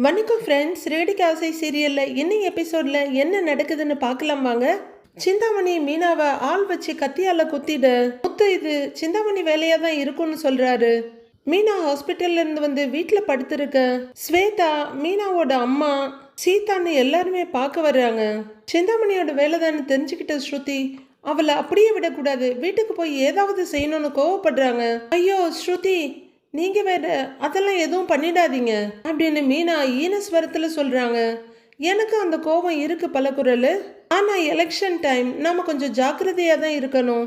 வணக்கம் ஃப்ரெண்ட்ஸ், ரேடிகாசை சீரியலில் இன்னும் எபிசோடில் என்ன நடக்குதுன்னு பார்க்கலாம் வாங்க. சிந்தாமணி மீனாவை ஆள் வச்சு கத்தியால் குத்திடு. முத்து இது சிந்தாமணி வேலையாக தான் இருக்கும்னு சொல்கிறாரு. மீனா ஹாஸ்பிட்டல்ல இருந்து வந்து வீட்டில் படுத்திருக்க ஸ்வேதா, மீனாவோட அம்மா, சீதான்னு எல்லாருமே பார்க்க வர்றாங்க. சிந்தாமணியோட வேலை தான் தெரிஞ்சுக்கிட்ட ஸ்ருதி அவளை அப்படியே விடக்கூடாது, வீட்டுக்கு போய் ஏதாவது செய்யணும்னு கோவப்படுறாங்க. ஐயோ ஸ்ருதி, நீங்க வேற அதெல்லாம் எதுவும் பண்ணிடாதீங்க அப்படின்னு மீனா ஈனஸ்வரத்துல சொல்றாங்க. எனக்கு அந்த கோபம் இருக்கு பல குரல். ஆனா எலெக்ஷன் டைம் நாம கொஞ்சம் ஜாக்கிரதையா தான் இருக்கணும்.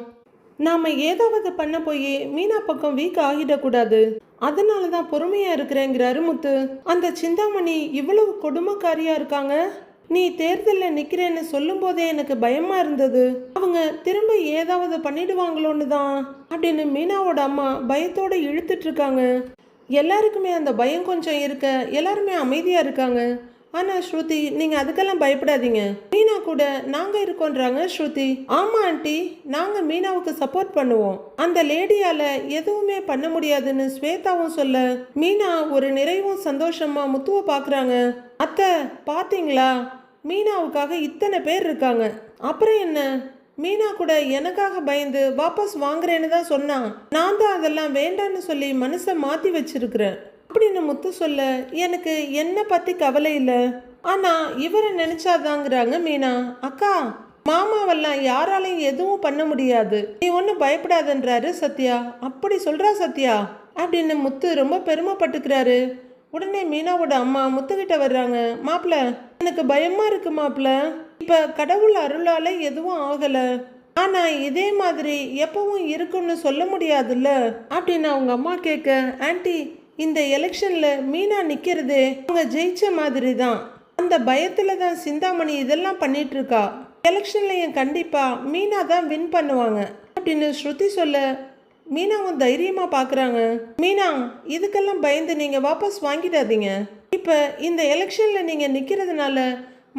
நாம ஏதாவது பண்ண போய் மீனா பக்கம் வீக் ஆகிடக்கூடாது. அதனால தான் பொறுமையா இருக்கிறேங்கிறாரு முத்து. அந்த சிந்தாமணி இவ்வளவு கொடுமைக்காரியா இருக்காங்க. நீ தேர்தலில் நிற்கிறேன்னு சொல்லும் போதே எனக்கு பயமா இருந்தது, அவங்க திரும்ப ஏதாவது பண்ணிடுவாங்களோன்னு தான் அப்படின்னு மீனாவோட அம்மா பயத்தோட இழுத்துட்டு இருக்காங்க. எல்லாருக்குமே அந்த பயம் கொஞ்சம் இருக்க எல்லாருமே அமைதியா இருக்காங்க. ஆனா ஸ்ருதி, நீங்க அதுக்கெல்லாம் பயப்படாதீங்க, மீனா கூட நாங்க இருக்கோன்றாங்க ஸ்ருதி. ஆமா ஆண்டி, நாங்க மீனாவுக்கு சப்போர்ட் பண்ணுவோம், அந்த லேடியால எதுவுமே பண்ண முடியாதுன்னு ஸ்வேதாவும் சொல்ல மீனா ஒரு நிறைவும் சந்தோஷமா முத்துவை பாக்குறாங்க. அத்தை பாத்தீங்களா, மீனாவுக்காக இத்தனை பேர் இருக்காங்க, அப்புறம் என்ன, மீனா கூட எனக்காக பயந்து வாபஸ் வாங்குறேன்னு தான் சொன்னான், நான் தான் அதெல்லாம் வேண்டான்னு சொல்லி மனசை மாற்றி வச்சிருக்கிறேன் அப்படின்னு முத்து சொல்ல எனக்கு என்ன பற்றி கவலை இல்லை, ஆனால் இவரை நினச்சாதாங்கிறாங்க மீனா. அக்கா, மாமாவெல்லாம் யாராலையும் எதுவும் பண்ண முடியாது, நீ ஒன்றும் பயப்படாதன்றாரு சத்யா. அப்படி சொல்கிறா சத்யா அப்படின்னு முத்து ரொம்ப பெருமைப்பட்டுக்கிறாரு. உடனே மீனாவோட அம்மா முத்துக்கிட்ட வர்றாங்க. மாப்பிள்ள, எனக்கு பயமா இருக்கு மாப்பிள்ள, இப்ப கடவுள் அருளால எதுவும் ஆகல, ஆனா இதே மாதிரி எப்பவும் இருக்குன்னு சொல்ல முடியாதுல்ல அப்படின்னு அவங்க அம்மா கேட்க, ஆன்டி இந்த எலெக்ஷன்ல மீனா நிக்கிறதே அவங்க ஜெயிச்ச மாதிரி தான், அந்த பயத்துல தான் சிந்தாமணி இதெல்லாம் பண்ணிட்டு இருக்கா, எலெக்ஷன்லயும் கண்டிப்பா மீனா தான் வின் பண்ணுவாங்க அப்படின்னு ஸ்ருதி சொல்ல மீனாவும் தைரியமா பாக்குறாங்க. மீனா, இதுக்கெல்லாம் பயந்து நீங்க வாபஸ் வாங்கிடாதீங்க, இப்ப இந்த எலெக்ஷன்ல நீங்க நிக்கிறதுனால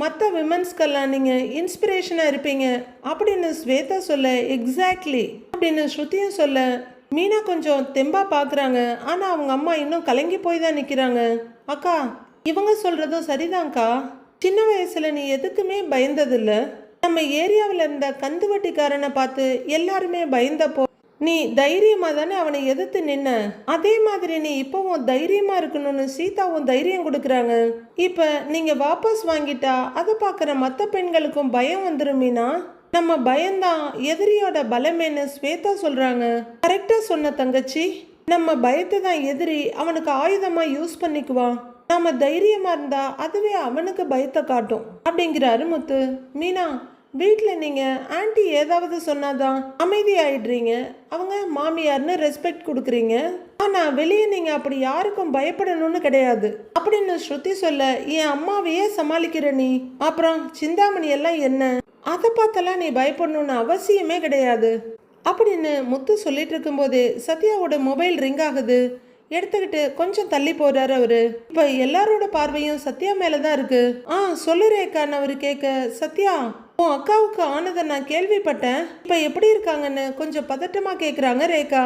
மற்ற விமன்ஸ்க்கெல்லாம் நீங்க இன்ஸ்பிரேஷனா இருப்பீங்க அப்படின்னு ஸ்வேதா சொல்ல, எக்ஸாக்ட்லி அப்படின்னு ஸ்ருதியும் சொல்ல மீனா கொஞ்சம் தெம்பா பாக்குறாங்க. ஆனா அவங்க அம்மா இன்னும் கலங்கி போய் தான் நிக்கிறாங்க. அக்கா, இவங்க சொல்றதும் சரிதான்க்கா, சின்ன வயசுல நீ எதுக்குமே பயந்ததில்ல, நம்ம ஏரியாவில் இருந்த கந்து வட்டிக்காரனை பார்த்து எல்லாருமே பயந்தப்போ நீ தைரியமா தானே அவனை எதிர்த்து நின்ன, அதே மாதிரி நீ இப்பவும் தைரியமா இருக்கணும்னு சீதாவும் தைரியம் கொடுக்குறாங்க. இப்ப நீங்க வாபஸ் வாங்கிட்டா அதை பார்க்குற மற்ற பெண்களுக்கும் பயம் வந்துருமீனா, நம்ம பயம்தான் எதிரியோட பலமேன்னு ஸ்வேதா சொல்றாங்க. கரெக்டா சொன்ன தங்கச்சி, நம்ம பயத்தை தான் எதிரி அவனுக்கு ஆயுதமா யூஸ் பண்ணிக்குவான், நாம தைரியமா இருந்தா அதுவே அவனுக்கு பயத்தை காட்டும் அப்படிங்கிறாரு முத்து. மீனா, வீட்டில் நீங்கள் ஆன்டி ஏதாவது சொன்னாதான் அமைதியாயிடுறீங்க, அவங்க மாமியார்னு ரெஸ்பெக்ட் கொடுக்குறீங்க, ஆனால் வெளியே நீங்கள் அப்படி யாருக்கும் பயப்படணும்னு கிடையாது அப்படின்னு ஸ்ருதி சொல்ல, என் அம்மாவையே சமாளிக்கிற நீ அப்புறம் சிந்தாமணி எல்லாம் என்ன, அதை பார்த்தெல்லாம் நீ பயப்படணும்னு அவசியமே கிடையாது அப்படின்னு முத்து சொல்லிட்டு இருக்கும்போதே சத்யாவோட மொபைல் ரிங் ஆகுது. எடுத்துக்கிட்டு கொஞ்சம் தள்ளி போறாரு அவரு. இப்ப எல்லாரோட பார்வையும் சத்யா மேலதான் இருக்கு. சொல்லு ரேகான்னு அவரு கேட்க, சத்யா உன் அக்காவுக்கு ஆனதை நான் கேள்விப்பட்டேன், இப்ப எப்படி இருக்காங்கன்னு கொஞ்சம் பதட்டமா கேக்குறாங்க ரேகா.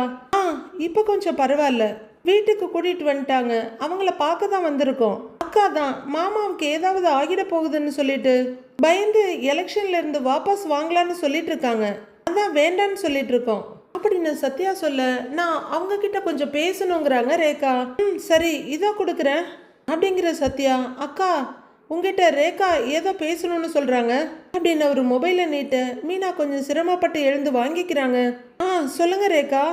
இப்ப கொஞ்சம் பரவாயில்ல, வீட்டுக்கு கூட்டிட்டு வந்துட்டாங்க, அவங்கள பார்க்க தான் வந்திருக்கோம், அக்கா தான் மாமாவுக்கு ஏதாவது ஆகிட போகுதுன்னு சொல்லிட்டு பயந்து எலெக்ஷன்ல இருந்து வாபஸ் வாங்கலான்னு சொல்லிட்டு இருக்காங்க, அதான் வேண்டான்னு சொல்லிட்டு இருக்கோம் அப்படின்னு சத்யா சொல்ல, நான் அவங்க கிட்ட கொஞ்சம் பேசணுங்கிறாங்க ரேகா. சரி இதோ கொடுக்குறேன் அப்படிங்கிற சத்யா. அக்கா, உங்ககிட்ட ரேகா ஏதோ பேசணும்னு சொல்றாங்க அப்படின்னு ஒரு மொபைலை நீட்ட மீனா கொஞ்சம் சிரமப்பட்டு எழுந்து வாங்கிக்கிறாங்க. சொல்லுங்க ரேகா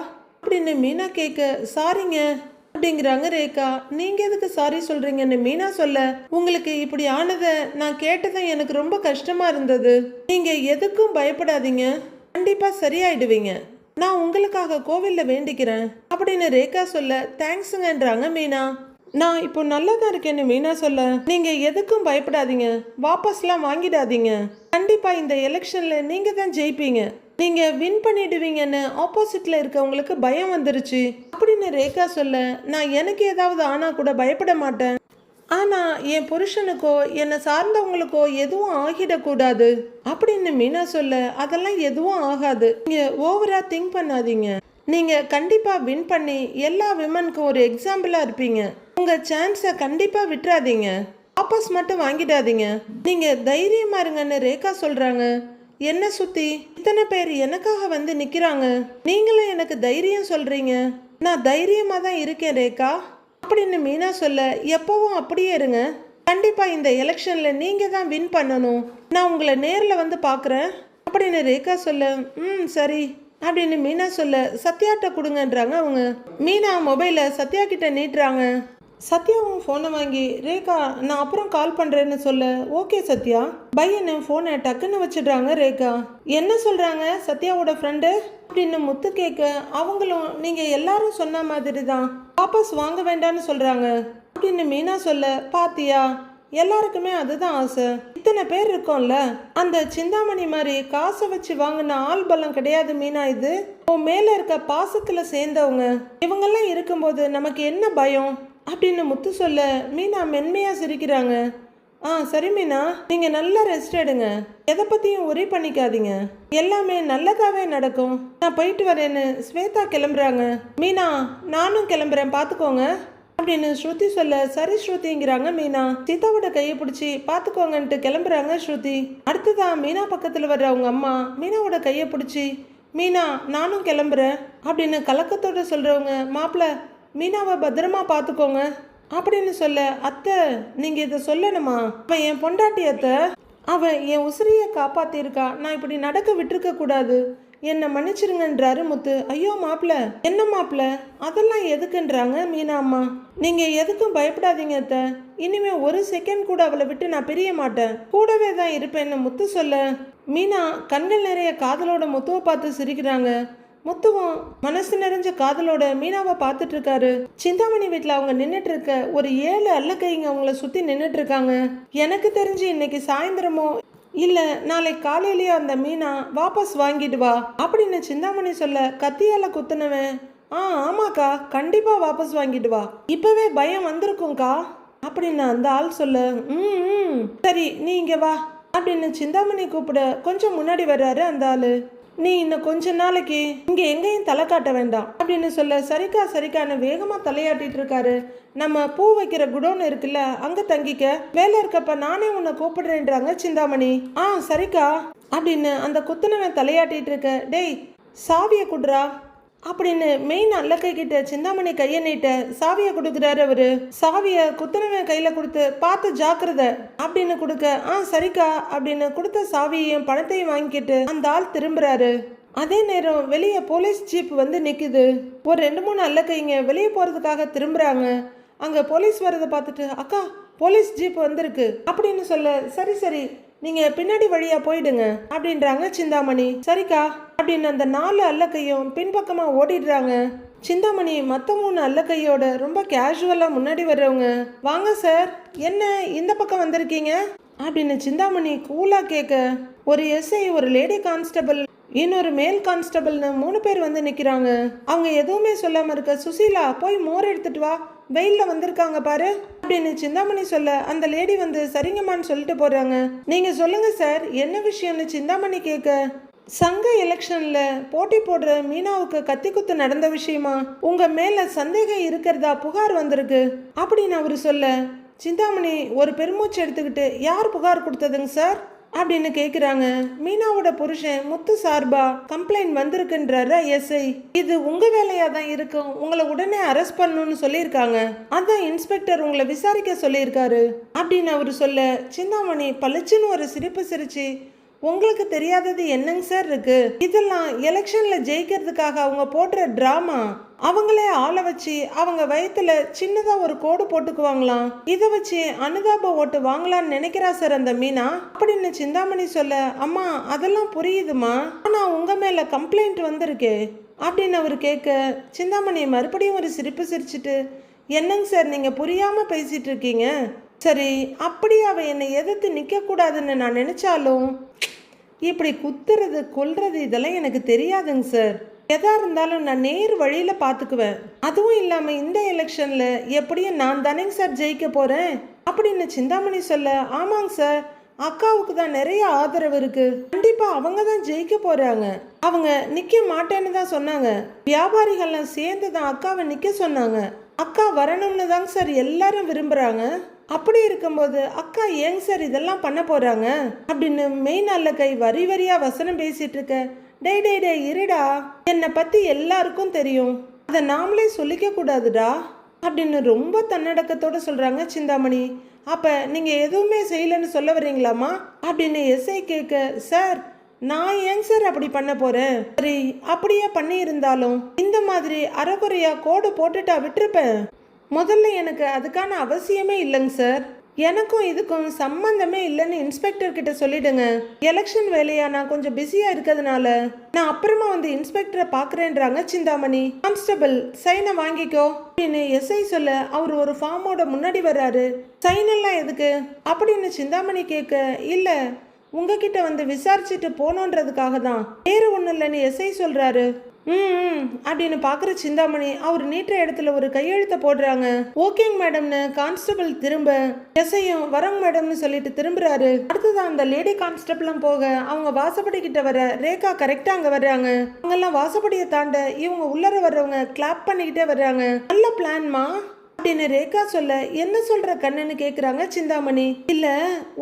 அப்படின்னு மீனா கேட்க, சாரிங்க அப்படிங்கிறாங்க ரேகா. நீங்க எதுக்கு சாரி சொல்றீங்கன்னு மீனா சொல்ல, உங்களுக்கு இப்படி ஆனதை நான் கேட்டதும் எனக்கு ரொம்ப கஷ்டமா இருந்தது, நீங்க எதுக்கும் பயப்படாதீங்க, கண்டிப்பா சரியாயிடுவீங்க, நான் உங்களுக்காக கோவில்ல வேண்டிக்கிறேன் அப்படின்னு ரேகா சொல்ல, தேங்க்ஸுங்கன்றாங்க மீனா. நான் இப்போ நல்லா தான் இருக்கேன்னு மீனா சொல்ல, நீங்க எதுக்கும் பயப்படாதீங்க, வாபஸ்லாம் வாங்கிடாதீங்க, கண்டிப்பா இந்த எலெக்ஷன்ல நீங்க தான் ஜெயிப்பீங்க, நீங்க வின் பண்ணிடுவீங்கன்னு ஆப்போசிட்ல இருக்கவங்களுக்கு பயம் வந்துருச்சு அப்படின்னு ரேகா சொல்ல, நான் எனக்கு ஏதாவது ஆனா கூட பயப்பட மாட்டேன், ஆனா என் புருஷனுக்கோ என்னை சார்ந்தவங்களுக்கோ எதுவும் ஆகிடக்கூடாது அப்படின்னு மீனா சொல்ல, அதெல்லாம் எதுவும் ஆகாது, நீங்க ஓவரா திங்க் பண்ணாதீங்க, நீங்க கண்டிப்பா வின் பண்ணி எல்லா விமனுக்கும் ஒரு எக்ஸாம்பிளா இருப்பீங்க, உங்க சான்ஸை கண்டிப்பா விட்டுறாதீங்க, வாபஸ் மட்டும் வாங்கிடாதீங்க. நீங்க தைரியமா இருங்கன்னு ரேகா சொல்றாங்க. என்ன சுத்தி இத்தனை பேர் எனக்காக வந்து நிக்கிறாங்க, நீங்களும் எனக்கு தைரியம் சொல்றீங்க. நான் தைரியமா தான் இருக்கேன் ரேகா அப்படின்னு மீனா சொல்ல, எப்பவும் அப்படியே இருங்க, கண்டிப்பா இந்த எலெக்ஷன்ல நீங்க தான் வின் பண்ணணும், நான் உங்களை நேர்ல வந்து பாக்குறேன் அப்படின்னு ரேகா சொல்ல, சரி அப்படின்னு மீனா சொல்ல, சத்யாட்ட கொடுங்கன்றாங்க அவங்க. மீனா மொபைலை சத்யா கிட்ட நீட்டுறாங்க. சத்யாவும் ஃபோனை வாங்கி, ரேகா நான் அப்புறம் கால் பண்ணுறேன்னு சொல்ல, ஓகே சத்யா பையனு ஃபோனை டக்குன்னு வச்சிடுறாங்க ரேகா. என்ன சொல்கிறாங்க சத்யாவோட ஃப்ரெண்டு அப்படின்னு முத்து கேட்க, அவங்களும் நீங்கள் எல்லாரும் சொன்ன மாதிரி தான் வாபஸ் வாங்க வேண்டாம்னு சொல்கிறாங்க அப்படின்னு மீனா சொல்ல, பாத்தியா எல்லாருக்குமே அதுதான் ஆசை, இத்தனை பேர் இருக்கோம்ல, அந்த சிந்தாமணி மாதிரி காசை வச்சு வாங்கின ஆள் பலம் கிடையாது மீனா, இது உன் மேல இருக்க பாசத்துல சேர்ந்தவங்க, இவங்கெல்லாம் இருக்கும்போது நமக்கு என்ன பயம் அப்படின்னு முத்து சொல்ல, மீனா மென்மையா சிரிக்கிறாங்க. சரி மீனா, நீங்க நல்லா ரெஸ்ட் எடுங்க, எதை பத்தியும் ஒரே பண்ணிக்காதீங்க, எல்லாமே நல்லதாவே நடக்கும், நான் போயிட்டு வரேன்னு ஸ்வேதா கிளம்புறாங்க. மீனா நானும் கிளம்புறேன் பாத்துக்கோங்க அப்படின்னு ஸ்ருதி சொல்ல, சரி ஸ்ருதிங்கிறாங்க மீனா. சீதாவோட கையை பிடிச்சி பாத்துக்கோங்கன்ட்டு கிளம்புறாங்க ஸ்ருதி. அடுத்ததான் மீனா பக்கத்துல வர்ற அவங்க அம்மா மீனாவோட கையை பிடிச்சி, மீனா நானும் கிளம்புறேன் அப்படின்னு கலக்கத்தோட சொல்றவங்க, மாப்பிள்ள மீனாவை பத்திரமா பார்த்துக்கோங்க அப்படின்னு சொல்ல, அத்தை நீங்க இதை சொல்லணுமா, அவன் என் பொண்டாட்டி அத்தை, அவன் என் உசிரியை காப்பாத்திருக்கா, நான் இப்படி நடக்க விட்டுருக்க கூடாது, என்னை மன்னிச்சிருங்கன்றாரு முத்து. ஐயோ மாப்பிள்ள, என்ன மாப்பிள்ள அதெல்லாம் எதுக்குன்றாங்க மீனா அம்மா. நீங்க எதுக்கும் பயப்படாதீங்க அத்தை, இனிமே ஒரு செகண்ட் கூட அவளை விட்டு நான் பிரிய மாட்டேன், கூடவே தான் இருப்பேன்னு முத்து சொல்ல, மீனா கண்கள் நிறைய காதலோட முத்துவை பார்த்து சிரிக்கிறாங்க. முத்துவும் மனசு நிறைஞ்ச காதலோட மீனாவை பார்த்துட்டு இருக்காரு. சிந்தாமணி வீட்டில் அவங்க நின்றுட்டு இருக்க ஒரு 7 அல்லக்கைங்க அவங்கள சுற்றி நின்றுட்டு இருக்காங்க. எனக்கு தெரிஞ்சு இன்னைக்கு சாயந்தரமோ இல்லை நாளைக்கு காலையிலேயே அந்த மீனா வாபஸ் வாங்கிடுவா அப்படின்னு சிந்தாமணி சொல்ல, கத்தியால குத்துனவன், ஆமாக்கா கண்டிப்பா வாபஸ் வாங்கிடுவா, இப்பவே பயம் வந்திருக்கும்க்கா அப்படின்னு அந்த ஆள் சொல்ல, சரி நீ இங்க வா அப்படின்னு சிந்தாமணி கூப்பிட கொஞ்சம் முன்னாடி வர்றாரு அந்த ஆளு. நீ இன்னும் கொஞ்ச நாளைக்கு இங்க எங்கேயும் தலை காட்ட வேண்டாம் அப்படின்னு சொல்ல, சரிக்கா சரிக்கான்னு வேகமா தலையாட்டிட்டு இருக்காரு. நம்ம பூ வைக்கிற குடோன் இருக்குல்ல, அங்க தங்கிக்க, வேலை இருக்கப்ப நானே உன்னை கூப்பிடுறேன்றாங்க சிந்தாமணி. சரிக்கா அப்படின்னு அந்த குத்துனவன் தலையாட்டிட்டு இருக்க, டேய் சாவியை குடுறா அப்படின்னு மெயின் அல்லக்கை கிட்ட சிந்தாமணி கையை நீட்ட சாவியை கொடுக்குறாரு அவரு. சாவியை குத்துனவன் கையில கொடுத்து, பார்த்து ஜாக்கிரதை அப்படின்னு கொடுக்க, சரிக்கா அப்படின்னு கொடுத்த சாவியையும் பணத்தையும் வாங்கிக்கிட்டு அந்த ஆள் திரும்புறாரு. அதே நேரம் வெளியே போலீஸ் ஜீப் வந்து நிக்குது. ஒரு 2-3 அல்லக்கைங்க வெளியே போறதுக்காக திரும்புறாங்க. அங்க போலீஸ் வரதை பார்த்துட்டு, அக்கா போலீஸ் ஜீப் வந்திருக்கு அப்படின்னு சொல்ல, சரி சரி நீங்க பின்னாடி வழியா போயிடுங்க அப்படின்றாங்க சிந்தாமணி. சரிக்கா அப்படின்னு அந்த 4 அல்லக்கையும் பின்பக்கமா ஓடிடுறாங்க. சிந்தாமணி மற்ற 3 அல்லக்கையோட ரொம்ப கேஷுவலா முன்னாடி வர்றவங்க, வாங்க சார் என்ன இந்த பக்கம் வந்திருக்கீங்க அப்படின்னு சிந்தாமணி கூலா கேட்க, ஒரு எஸ்ஐ, ஒரு லேடி கான்ஸ்டபிள், இன்னொரு மேல் கான்ஸ்டபிள்னு 3 பேர் வந்து நிக்கிறாங்க. அவங்க எதுவுமே சொல்லாம இருக்க, சுசீலா போய் மோர் எடுத்துட்டு வா, வெயில்ல வந்திருக்காங்க பாரு அப்படின்னு சிந்தாமணி சொல்ல, அந்த லேடி வந்து சரிங்கம்மான்னு சொல்லிட்டு போறாங்க. நீங்க சொல்லுங்க சார் என்ன விஷயம்னு சிந்தாமணி கேட்க, சங்க எலெக்ஷன்ல போட்டி போடுற மீனாவுக்கு கத்தி குத்து நடந்த விஷயமா உங்க மேல சந்தேகம் இருக்கிறதா புகார் வந்திருக்கு அப்படின்னு அவரு சொல்ல, சிந்தாமணி ஒரு பெருமூச்சு எடுத்துக்கிட்டு, யார் புகார் கொடுத்ததுங்க சார் அப்படின்னு கேக்குறாங்க. மீனாவோட புருஷன் முத்து சார்பா கம்ப்ளைண்ட் வந்திருக்குன்றாரு எஸ்ஐ. இது உங்க வேலையா தான் இருக்கும், உங்களை உடனே அரெஸ்ட் பண்ணணும்னு சொல்லியிருக்காங்க, அதான் இன்ஸ்பெக்டர் உங்களை விசாரிக்க சொல்லியிருக்காரு அப்படின்னு அவரு சொல்ல, சிந்தாமணி பளிச்சுன்னு ஒரு சிரிப்பு சிரிச்சு, உங்களுக்கு தெரியாதது என்னங்க சார் இருக்கு, இதெல்லாம் எலெக்ஷன்ல ஜெயிக்கிறதுக்காக அவங்க போடுற டிராமா, அவங்களே ஆளை வச்சு அவங்க வயத்துல சின்னதா ஒரு கோடு போட்டுக்குவாங்களாம், இதை வச்சு அனுதாப ஓட்டு வாங்கலான்னு நினைக்கிறா சார் அந்த மீனா அப்படின்னு சிந்தாமணி சொல்ல, அம்மா அதெல்லாம் புரியுதுமா, ஆனா உங்க மேல கம்ப்ளைண்ட் வந்திருக்கு அப்படின்னு அவர் கேட்க, சிந்தாமணி மறுபடியும் ஒரு சிரிப்பு சிரிச்சுட்டு, என்னங்க சார் நீங்க புரியாம பேசிட்டு இருக்கீங்க, சரி அப்படி அவ என்னை எதிர்த்து நிக்க கூடாதுன்னு நான் நினைச்சாலும் இப்படி குத்துறது கொல்றது இதெல்லாம் எனக்கு தெரியாதுங்க சார், எதா இருந்தாலும் நான் நேர் வழியில பாத்துக்குவேன், அதுவும் இல்லாம இந்த எலெக்ஷன்ல எப்படியும் நான் தானேங்க சார் ஜெயிக்க போறேன் அப்படின்னு சிந்தாமணி சொல்ல, ஆமாங்க சார் அக்காவுக்கு தான் நிறைய ஆதரவு இருக்கு. கண்டிப்பா அவங்க தான் ஜெயிக்க போறாங்க. அவங்க நிக்க மாட்டேன்னு தான் சொன்னாங்க. வியாபாரிகள்லாம் சேர்ந்து தான் அக்காவை நிக்க சொன்னாங்க. அக்கா வரணும்னு தாங்க சார் எல்லாரும் விரும்புறாங்க. அப்படி இருக்கும்போது அக்கா ஏங்க சார் இதெல்லாம் பண்ண போறாங்க அப்படின்னு மெயின் நல்ல கை வரி வரியா வசனம் பேசிட்டு இருக்க. டேய் டேய் டேய் இருடா, என்னை பத்தி எல்லாருக்கும் தெரியும், அதை நாமளே சொல்லிக்க கூடாதுடா அப்படின்னு ரொம்ப தன்னடக்கத்தோட சொல்றாங்க சிந்தாமணி. அப்ப நீங்க எதுவுமே செய்யலன்னு சொல்ல வரீங்களாமா அப்படின்னு எஸ்ஐ கேட்க, சார் நான் ஏங்க சார் அப்படி பண்ண போறேன், சரி அப்படியே பண்ணி இருந்தாலும் இந்த மாதிரி அரைக்குறையா கோடு போட்டுட்டா விட்டுருப்பேன். முதல்ல எனக்கு அதுக்கான அவசியமே இல்லைங்க சார், எனக்கும் இதுக்கும் சம்பந்தமே இல்லைன்னு இன்ஸ்பெக்டர் கிட்ட சொல்லிடுங்க. எலெக்ஷன் வேலையா நான் கொஞ்சம் பிஸியா இருக்கிறதுனால நான் அப்புறமா வந்து இன்ஸ்பெக்டரை பாக்குறேன்றாங்க சிந்தாமணி. கான்ஸ்டபிள் சைனை வாங்கிக்கோ அப்படின்னு எஸ்ஐ சொல்ல அவர் ஒரு ஃபார்மோட முன்னாடி வர்றாரு. சைன் எல்லாம் எதுக்கு அப்படின்னு சிந்தாமணி கேட்க, இல்ல உங்ககிட்ட வந்து விசாரிச்சுட்டு போனோன்றதுக்காக தான், வேறு ஒன்றும் இல்லைன்னு எஸ்ஐ சொல்றாரு. அப்படின்னு பாக்குற சிந்தாமணி அவர் நீட்டுற இடத்துல ஒரு கையெழுத்த போடுறாங்க. ஓகேங்க மேடம்னு கான்ஸ்டபிள் திரும்ப, எஸ்ஐயும் வரங்க மேடம்னு சொல்லிட்டு திரும்புறாரு. அடுத்ததான் அந்த லேடி கான்ஸ்டபிளும் போக அவங்க வாசப்படி கிட்ட வர ரேகா கரெக்டா அங்க வர்றாங்க. அவங்க எல்லாம் வாசப்படியை தாண்ட இவங்க உள்ளர வர்றவங்க கிளாப் பண்ணிக்கிட்டே வர்றாங்க. நல்ல பிளான்மா அப்படின்னு ரேகா சொல்ல, என்ன சொல்ற கண்ணுன்னு கேக்குறாங்க சிந்தாமணி. இல்ல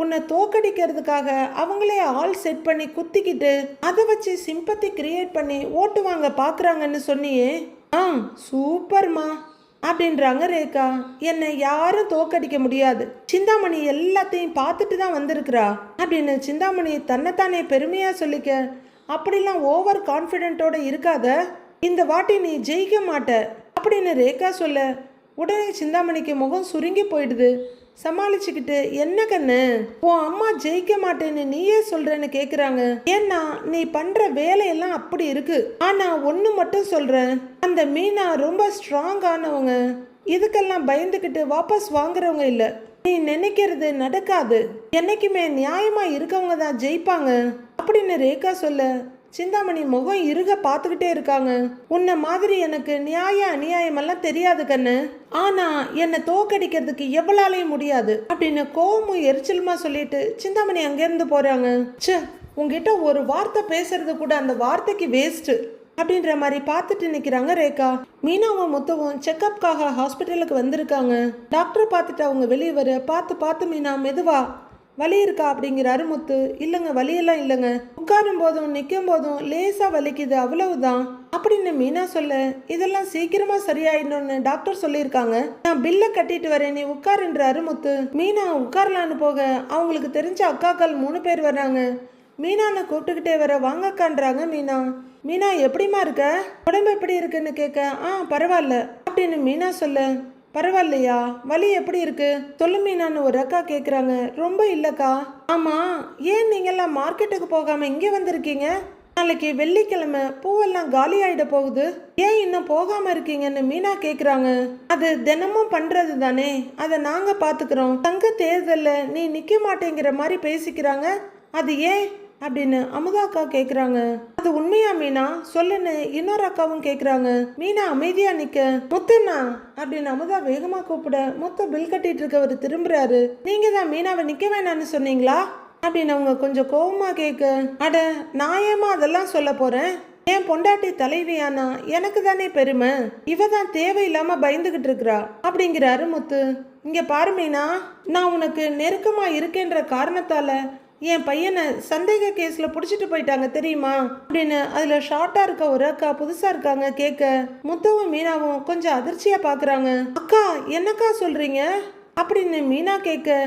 உன்னை தோக்கடிக்கிறதுக்காக அவங்களே ஆள் செட் பண்ணி குத்திக்கிட்டு அதை வச்சு சிம்பத்தி கிரியேட் பண்ணி ஓட்டு வாங்க பாக்குறாங்கன்னு சொன்னியே, சூப்பர்மா அப்படின்றாங்க ரேகா. என்னை யாரும் தோக்கடிக்க முடியாது, சிந்தாமணி எல்லாத்தையும் பார்த்துட்டு தான் வந்திருக்கிறா அப்படின்னு சிந்தாமணி தன்னைத்தானே பெருமையா சொல்லிக்க. அப்படிலாம் ஓவர் கான்ஃபிடென்ட்டோட இருக்காத, இந்த வாட்டி நீ ஜெயிக்க மாட்ட அப்படின்னு ரேகா சொல்ல, உடனே சிந்தாமணிக்கு முகம் சுருங்கி போயிடுது. சமாளிச்சுக்கிட்டு, என்ன கண்ணு உன் அம்மா ஜெயிக்க மாட்டேன்னு நீயே சொல்றேன்னு கேக்குறாங்க. ஏன்னா நீ பண்ற வேலையெல்லாம் அப்படி இருக்கு. ஆனா ஒண்ணு மட்டும் சொல்றேன், அந்த மீனா ரொம்ப ஸ்ட்ராங்கானவங்க, இதுக்கெல்லாம் பயந்துக்கிட்டு வாபஸ் வாங்குறவங்க இல்ல. நீ நினைக்கிறது நடக்காது, என்னைக்குமே நியாயமா இருக்கவங்க தான் ஜெயிப்பாங்க அப்படின்னு ரேகா சொல்ல, சிந்தாமணி முகம் இருக பார்த்துக்கிட்டே இருக்காங்க. உன்ன மாதிரி எனக்கு நியாய அநியாயம் எல்லாம் தெரியாது கண்ணு, ஆனா என்னை தோக்கடிக்கிறதுக்கு எவ்வளாலையும் முடியாது அப்படின்னு கோவமும் எரிச்சலுமா சொல்லிட்டு சிந்தாமணி அங்கேருந்து போறாங்க. ச்சே, உங்ககிட்ட ஒரு வார்த்தை பேசுறது கூட அந்த வார்த்தைக்கு வேஸ்ட் அப்படின்ற மாதிரி பார்த்துட்டு நிற்கிறாங்க ரேகா. மீனாவும் முத்துவும் செக்கப்காக ஹாஸ்பிட்டலுக்கு வந்திருக்காங்க. டாக்டரை பார்த்துட்டு அவங்க வெளியே வர, பார்த்து மீனா மெதுவா, வலி இருக்கா அப்படிங்கிறாரு முத்து. இல்லைங்க வலியெல்லாம் இல்லைங்க, உட்காரும் போதும் நிற்கும் போதும் லேசா வலிக்குது அவ்வளவுதான் அப்படின்னு மீனா சொல்ல, இதெல்லாம் சீக்கிரமா சரியாயிடணும்னு டாக்டர் சொல்லியிருக்காங்க, நான் பில்லை கட்டிட்டு வரேன் நீ உட்காருன்றாரு முத்து. மீனா உட்காரலான்னு போக அவங்களுக்கு தெரிஞ்ச அக்காக்கள் 3 பேர் வர்றாங்க. மீனான்னு கூப்பிட்டுக்கிட்டே வர, வாங்கக்கான்றாங்க மீனா. மீனா எப்படிமா இருக்க, உடம்பு எப்படி இருக்குன்னு கேட்க, பரவாயில்ல அப்படின்னு மீனா சொல்ல, பரவாயில்லையா, வலி எப்படி இருக்கு சொல்லு மீனான்னு ஒரு அக்கா கேக்குறாங்க. ரொம்ப இல்லக்கா. ஆமா, ஏன் நீங்கெல்லாம் மார்க்கெட்டுக்கு போகாம இங்கே வந்திருக்கீங்க, நாளைக்கு வெள்ளிக்கிழமை பூவெல்லாம் காலி ஆயிட போகுது, ஏன் இன்னும் போகாம இருக்கீங்கன்னு மீனா கேக்குறாங்க. அது தினமும் பண்றது தானே, அதை நாங்க பாத்துக்கிறோம், தங்க தேர்தல்ல நீ நிக்க மாட்டேங்கிற மாதிரி பேசிக்கிறாங்க, அது ஏன் அப்படின்னு அமுதா அக்கா கேக்குறாங்க. அது உண்மையா மீனா சொல்லுன்னு இன்னொரு அக்காவும் கேக்குறாங்க. மீனா அமைதியா நிக்க, முத்துண்ணா அப்படின்னு அமுதா வேகமா கூப்பிட, முத்து பில் கட்டிட்டு இருக்கவர் திரும்புறாரு. நீங்க தான் மீனாவை நிக்க வேணான்னு சொன்னீங்களா அப்படின்னு அவங்க கொஞ்சம் கோவமா கேட்க, அட நான் ஏமா அதெல்லாம் சொல்ல போறேன், என் பொண்டாட்டி தலைவியானா எனக்கு தானே பெருமை, இவ தான் தேவையில்லாம பயந்துகிட்டு இருக்கிறா அப்படிங்கிறாரு முத்து. இங்க பாரு மீனா, நான் உனக்கு நெருக்கமா இருக்கேன்ற காரணத்தால என் பையனை சந்தேக கேஸ்ல புடிச்சிட்டு போயிட்டாங்க தெரியுமா அப்படின்னு அதுல ஷார்ட்டா இருக்க ஒரு அக்கா புதுசா இருக்காங்க கேட்க, முத்துவும் மீனாவும் கொஞ்சம் அதிர்ச்சியா பாக்குறாங்க. அக்கா என்னக்கா சொல்றீங்க அப்படின்னு மீனா கேட்க,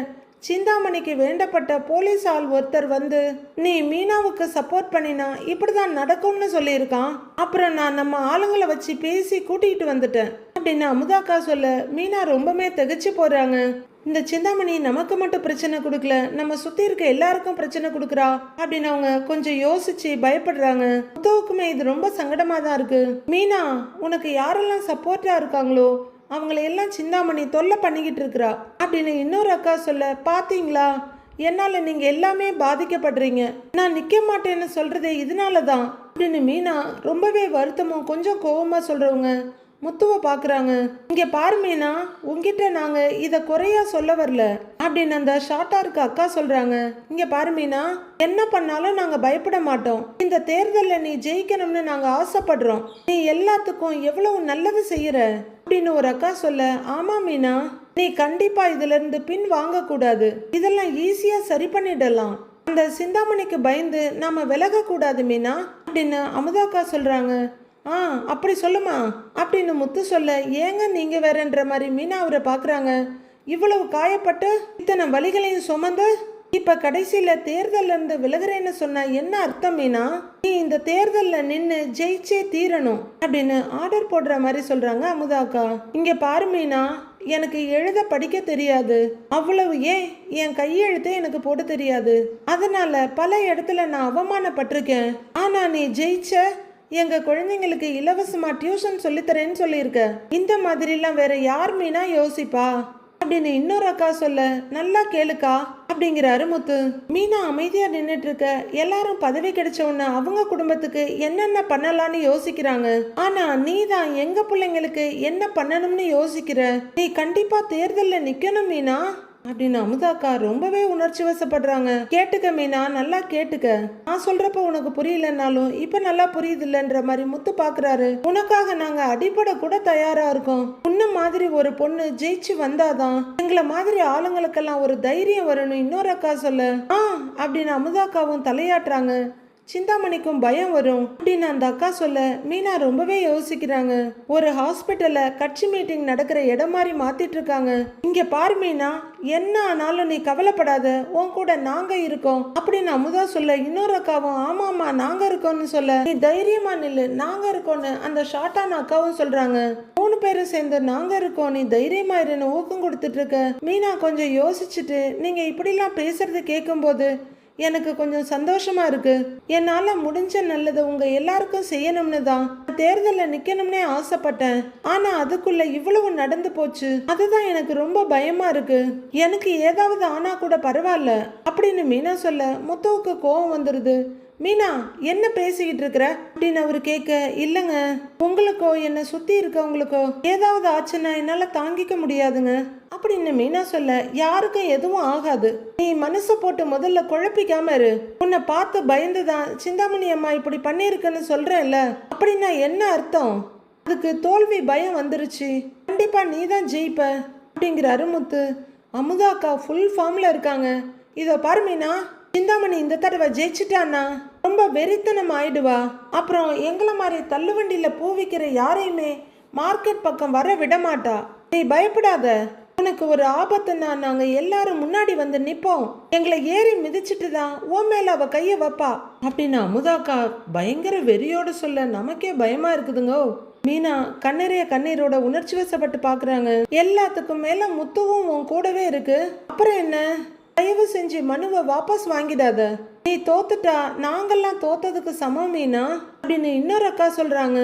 சிந்தாமணிக்கு வேண்டப்பட்ட போலீஸ் ஆள் ஒருத்தர் வந்து நீ மீனாவுக்கு சப்போர்ட் பண்ணினா இப்படிதான் நடக்கும்னு சொல்லியிருக்கான், அப்புறம் நான் நம்ம ஆளுங்களை வச்சு பேசி கூட்டிகிட்டு வந்துட்டேன் அப்படின்னு அமுதாக்கா சொல்ல, மீனா ரொம்பவே திகைச்சு போறாங்க. இந்த சிந்தாமணி நமக்கு மட்டும் பிரச்சனை கொடுக்கல, நம்ம சுத்தி இருக்க எல்லாருக்கும் பிரச்சனை கொடுக்குறா அப்படின்னு அவங்க கொஞ்சம் யோசிச்சு பயப்படுறாங்க. முத்துவுக்குமே இது ரொம்ப சங்கடமா தான் இருக்கு. மீனா, உனக்கு யாரெல்லாம் சப்போர்ட்டா இருக்காங்களோ அவங்கள எல்லாம் சிந்தாமணி தொல்லை பண்ணிக்கிட்டு இருக்கிறா அப்படின்னு இன்னொரு அக்கா சொல்ல, பாத்தீங்களா என்னால நீங்க எல்லாமே பாதிக்கப்படுறீங்க, நான் நிக்க மாட்டேன்னு சொல்றதே இதனாலதான் அப்படின்னு மீனா ரொம்பவே வருத்தமும் கொஞ்சம் கோவமா சொல்றவங்க. முத்துவை பாக்குறாங்க. இங்க பாரு மீனா, உங்ககிட்ட நாங்க இத குறையா சொல்ல வரல அப்படின்னு அந்த ஷார்ட்டா இருக்க அக்கா சொல்றாங்க. இங்க பாரு மீனா, என்ன பண்ணாலும் நாங்க பயப்பட மாட்டோம். இந்த தேர்தல்ல நீ ஜெயிக்கணும்னு நாங்க ஆசைப்படுறோம். நீ எல்லாத்துக்கும் எவ்வளவு நல்லது செய்யற அப்படின்னு ஒரு அக்கா சொல்ல, ஆமா மீனா, நீ கண்டிப்பா இதுல இருந்து பின் வாங்க கூடாது. இதெல்லாம் ஈஸியா சரி பண்ணிடலாம். அந்த சிந்தாமணிக்கு பயந்து நாம விலக கூடாது மீனா அப்படின்னு அமுதாக்கா சொல்றாங்க. அப்படி சொல்லுமா அப்படின்னு முத்து சொல்ல, ஏங்க நீங்க வேறன்ற மாதிரி மீனா அவரை பாக்குறாங்க. இவ்வளவு காயப்பட்டு இத்தனை வலிகளையும் சுமந்து இப்ப கடைசியில தேர்தல்ல இருந்து விலகுறேன்னு சொன்னா என்ன அர்த்தம் மீனா? நீ இந்த தேர்தல்ல நின்னு ஜெயிச்சே தீரணும் அப்படின்னு ஆர்டர் போடுற மாதிரி சொல்றாங்க அமுதாக்கா. இங்க பாரு மீனா, எனக்கு எழுத படிக்க தெரியாது. அவ்வளவு ஏன் என் கையெழுத்தே எனக்கு போட தெரியாது. அதனால பல இடத்துல நான் அவமானப்பட்டிருக்கேன். ஆனா நீ ஜெயிச்ச, எங்க குழந்தைங்களுக்கு இலவசமா டியூஷன் சொல்லித்தரேன்னு சொல்லியிருக்க. இந்த மாதிரிலாம் வேற யார் மீனா யோசிப்பா அப்படின்னு இன்னொரு அக்கா சொல்ல, நல்லா கேளுக்கா அப்படிங்கிறாரு முத்து. மீனா அமைதியா நின்னுட்டு இருக்க. எல்லாரும் பதவி கிடைச்ச உடனே அவங்க குடும்பத்துக்கு என்னென்ன பண்ணலாம்னு யோசிக்கிறாங்க. ஆனா நீ தான் எங்க பிள்ளைங்களுக்கு என்ன பண்ணணும்னு யோசிக்கிற. நீ கண்டிப்பா தேர்தல்ல நிக்கணும் மீனா அப்படின்னு அமுதாக்கா ரொம்பவே உணர்ச்சி வசப்படுறாங்க. கேட்டுக்க மீனா, நல்லா கேட்டுக்க. நான் சொல்றப்ப உனக்கு புரியலன்னாலும் இப்ப நல்லா புரியுது இல்லன்ற மாதிரி முத்து பாக்குறாரு. உனக்காக நாங்க அடிப்படை கூட தயாரா இருக்கோம். உன்ன மாதிரி ஒரு பொண்ணு ஜெயிச்சு வந்தாதான் எங்களை மாதிரி ஆளுங்களுக்கெல்லாம் ஒரு தைரியம் வரணும் இன்னொரு அக்கா சொல்ல. அப்படின்னு அமுதாக்காவும் தலையாட்டுறாங்க. சிந்தாமணிக்கும் பயம் வரும் அப்படின்னு அந்த அக்கா சொல்ல, மீனா ரொம்பவே யோசிக்கிறாங்க. ஒரு ஹாஸ்பிட்டல்ல கட்சி மீட்டிங் நடக்கிற இடம் மாதிரி மாத்திட்டு இருக்காங்க. இங்க பாரு மீனா, என்ன ஆனாலும் நீ கவலைப்படாத, உன் கூட நாங்க இருக்கோம் அப்படின்னு அமுதா சொல்ல, இன்னொரு அக்காவும் ஆமாமா நாங்க இருக்கோம்னு சொல்ல, நீ தைரியமா நில்லு, நாங்க இருக்கோம்னு அந்த ஷார்ட்டான அக்காவும் சொல்றாங்க. 3 பேரும் சேர்ந்து நாங்க இருக்கோம், நீ தைரியமா இருன்னு ஊக்கம் கொடுத்துட்டு இருக்க. மீனா கொஞ்சம் யோசிச்சுட்டு, நீங்க இப்படிலாம் பேசுறது கேட்கும் போது எனக்கு கொஞ்சம் சந்தோஷமா இருக்கு. என்னால முடிஞ்ச நல்லது உங்க எல்லாருக்கும் செய்யணும்னு தான் தேர்தலில் நிக்கணும்னே ஆசைப்பட்டேன். ஆனா அதுக்குள்ள இவ்வளவு நடந்து போச்சு. அதுதான் எனக்கு ரொம்ப பயமா இருக்கு. எனக்கு ஏதாவது ஆனா கூட பரவாயில்ல அப்படின்னு மீனா சொல்ல, முத்துவுக்கு கோவம் வந்துருது. மீனா, என்ன பேசிக்கிட்டு இருக்கிற அப்படின்னு அவரு கேட்க, இல்லைங்க, உங்களுக்கோ என்னை சுத்தி இருக்கவங்களுக்கோ ஏதாவது ஆச்சுன்னா என்னால தாங்கிக்க முடியாதுங்க அப்படின்னு மீனா சொல்ல, யாருக்கும் எதுவும் ஆகாது. நீ மனசை போட்டு முதல்ல குழப்பிக்காம இரு. உன்னை பார்த்து பயந்துதான் சிந்தாமணி அம்மா இப்படி பண்ணிருக்குன்னு சொல்றேன்ல, அப்படின்னா என்ன அர்த்தம்? அதுக்கு தோல்வி பயம் வந்துருச்சு. கண்டிப்பா நீ தான் ஜெயிப்ப அப்படிங்கிறாரு முத்து. அமுதாக்கா ஃபுல் ஃபார்ம்ல இருக்காங்க. இதோ பாரு மீனா, சிந்தாமணி இந்த தடவை ஜெயிச்சுட்டான்னா ரொம்ப வெறித்தனம் ஆயிடுவா. அப்புறம் எங்களை மாதிரி தள்ளுவண்டியில பூ விற்கிற யாரையுமே மார்க்கெட் பக்கம் வர விட மாட்டா. நீ பயப்படாத. உனக்கு ஒரு ஆபத்துன்னா நாங்க எல்லாரும் முன்னாடி வந்து நிப்போம். எங்களை ஏறி மிதிச்சிட்டு தான் ஓ மேல அவ கைய வைப்பா அப்படின்னு அமுதாக்கா பயங்கர வெறியோட சொல்ல, நமக்கே பயமா இருக்குதுங்க. மீனா கண்ணீரைய கண்ணீரோட உணர்ச்சி வசப்பட்டு பாக்குறாங்க. எல்லாத்துக்கும் மேல முத்துவும் உன் கூடவே இருக்கு. அப்புறம் என்ன, தயவு செஞ்சு மனுவை வாபஸ் வாங்கிடாத. நீ தோத்துட்டா நாங்கெல்லாம் தோத்ததுக்கு சமம் மீனா அப்படின்னு இன்னொரு அக்கா சொல்றாங்க.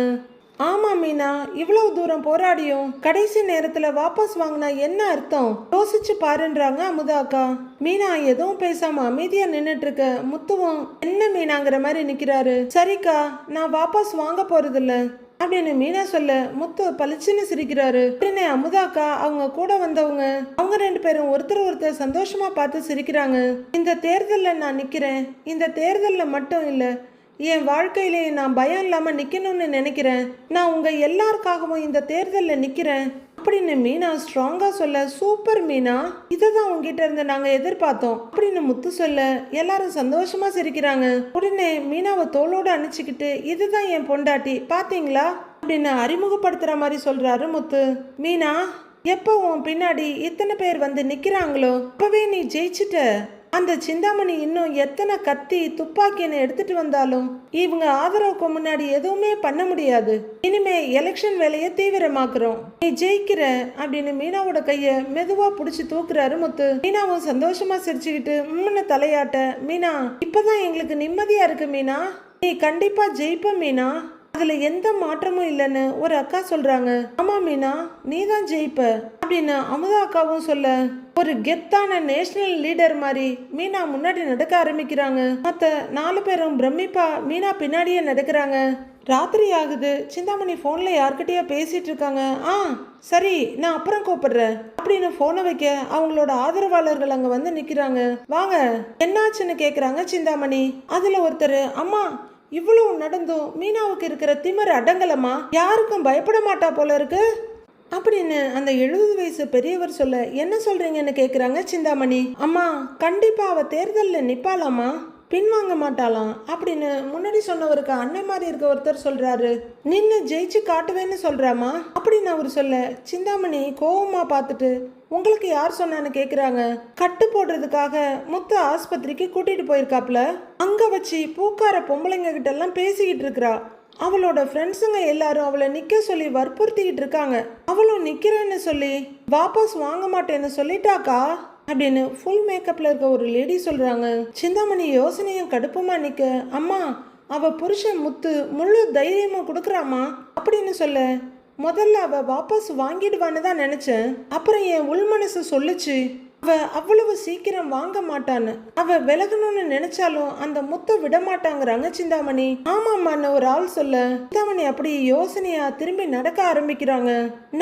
ஆமா மீனா, இவ்வளவு தூரம் போராடியும் கடைசி நேரத்துல வாபஸ் வாங்கினா என்ன அர்த்தம்? யோசிச்சு பாருன்றாங்க அமுதா அக்கா. மீனா எதுவும் பேசாம அமைதியா நின்னுட்டு இருக்க. முத்துவும் என்ன மீனாங்கிற மாதிரி நிக்கிறாரு. சரிக்கா, நான் வாபஸ் வாங்க போறதில்ல அப்படின்னு மீனா சொல்ல, முத்து பளிச்சுன்னு சிரிக்கிறாரு. உடனே அமுதாக்கா அவங்க கூட வந்தவங்க அவங்க 2 பேரும் ஒருத்தர் சந்தோஷமா பார்த்து சிரிக்கிறாங்க. இந்த தேர்தல்ல நான் நிக்கிறேன். இந்த தேர்தல்ல மட்டும் இல்ல, என் வாழ்க்கையிலே நான் பயம் இல்லாம நிக்கணும்னு நினைக்கிறேன். நான் உங்க எல்லாருக்காகவும் இந்த தேர்தல்ல நிக்கிறேன் அப்படின்னு மீனா ஸ்ட்ராங்கா சொல்ல, சூப்பர் மீனா, இததான் உங்ககிட்ட இருந்து நாங்க எதிர்பார்த்தோம் அப்படின்னு முத்து சொல்ல, எல்லாரும் சந்தோஷமா சிரிக்கிறாங்க. உடனே மீனாவை தோளோட அணைச்சிக்கிட்டு, இதுதான் என் பொண்டாட்டி பாத்தீங்களா அப்படின்னு அறிமுகப்படுத்துற மாதிரி சொல்றாரு முத்து. மீனா, எப்போ உன் பின்னாடி இத்தனை பேர் வந்து நிக்கிறாங்களோ அப்பவே நீ ஜெயிச்சுட்ட. அந்த சிந்தாமணி இன்னும் எத்தனை கத்தி துப்பாக்கின்னு எடுத்துட்டு வந்தாலும் இவங்க ஆதரவுக்கு முன்னாடி எதுவுமே பண்ண முடியாது. இனிமே எலெக்ஷன் வேலையை தீவிரமாக்குறோம். நீ ஜெயிக்கிற அப்படின்னு மீனாவோட கைய மெதுவா புடிச்சு தூக்குறாரு முத்து. மீனாவும் சந்தோஷமா சிரிச்சுக்கிட்டு முன்ன தலையாட்ட, மீனா இப்பதான் எங்களுக்கு நிம்மதியா இருக்கு மீனா, நீ கண்டிப்பா ஜெயிப்ப மீனா, அதுல எந்த மாற்றமும் இல்லைன்னு ஒரு அக்கா சொல்றாங்க. ஆமா மீனா, நீ தான் ஜெயிப்ப அப்படின்னு அமுதா அக்காவும் சொல்ல, ஒரு கெத்தான நேஷனல் லீடர் மாதிரி மீனா முன்னாடி நடக்க ஆரம்பிக்கிறாங்க. மத்த 4 பேரும் பிரமிப்பா மீனா பின்னாடியே நடக்கிறாங்க. ராத்திரி ஆகுது. சிந்தாமணி ஃபோனில் யார்கிட்டயோ பேசிட்டு இருக்காங்க. சரி, நான் அப்புறம் கூப்பிடுறேன் அப்படின்னு ஃபோனை வைக்க அவங்களோட ஆதரவாளர்கள் அங்கே வந்து நிற்கிறாங்க. வாங்க, என்னாச்சுன்னு கேட்குறாங்க சிந்தாமணி. அதில் ஒருத்தர், அம்மா இவ்வளவு நடந்தும் மீனாவுக்கு இருக்கிற திமிர் அடங்கலமா, யாருக்கும் பயப்பட மாட்டா போல இருக்கு அப்படின்னு அந்த 70 வயசு பெரியவர் சொல்ல, என்ன சொல்றீங்கன்னு கேட்குறாங்க சிந்தாமணி. அம்மா கண்டிப்பா அவ தேர்தலில் நிப்பாளாமா, பின்வாங்க மாட்டாளாம் அப்படின்னு முன்னாடி சொன்னவருக்கு அண்ணன் மாதிரி இருக்க ஒருத்தர் சொல்றாரு. நின்று ஜெயிச்சு காட்டுவேன்னு சொல்றாமா அப்படின்னு அவர் சொல்ல, சிந்தாமணி கோவமா பார்த்துட்டு, உங்களுக்கு யார் சொன்னான்னு கேக்குறாங்க. கட்டு போடுறதுக்காக முத்து ஆஸ்பத்திரிக்கு கூட்டிட்டு போயிருக்காப்ல. அங்க வச்சு பூக்கார பொம்பளைங்க கிட்ட எல்லாம் பேசிக்கிட்டு இருக்கிறா. அவளோட ஃப்ரெண்ட்ஸுங்க எல்லாரும் அவளை நிக்க சொல்லி வற்புறுத்திக்கிட்டு இருக்காங்க. அவளும் நிக்கிறேன்னு சொல்லி வாபஸ் வாங்க மாட்டேன்னு சொல்லிட்டாக்கா அப்படின்னு ஃபுல் மேக்கப்ல இருக்க ஒரு லேடி சொல்றாங்க. சிந்தாமணி யோசனையும் கடுப்புமா நிக்க, அம்மா அவ புருஷன் முத்து முழு தைரியமும் கொடுக்குறாமா அப்படின்னு சொல்ல, முதல்ல அவ வாபஸ் வாங்கிடுவான்னு தான் நினைச்சேன். அப்புறம் என் உள் மனசு சொல்லுச்சு அவ அவ்வளவு சீக்கிரம் வாங்க மாட்டான்னு. அவ விலகணும்னு நினைச்சாலும் அந்த முத்தை விட மாட்டாங்கிறாங்க சிந்தாமணி. ஆமாம்மான்னு ஒரு ஆள் சொல்ல, சிந்தாமணி அப்படி யோசனையா திரும்பி நடக்க ஆரம்பிக்கிறாங்க.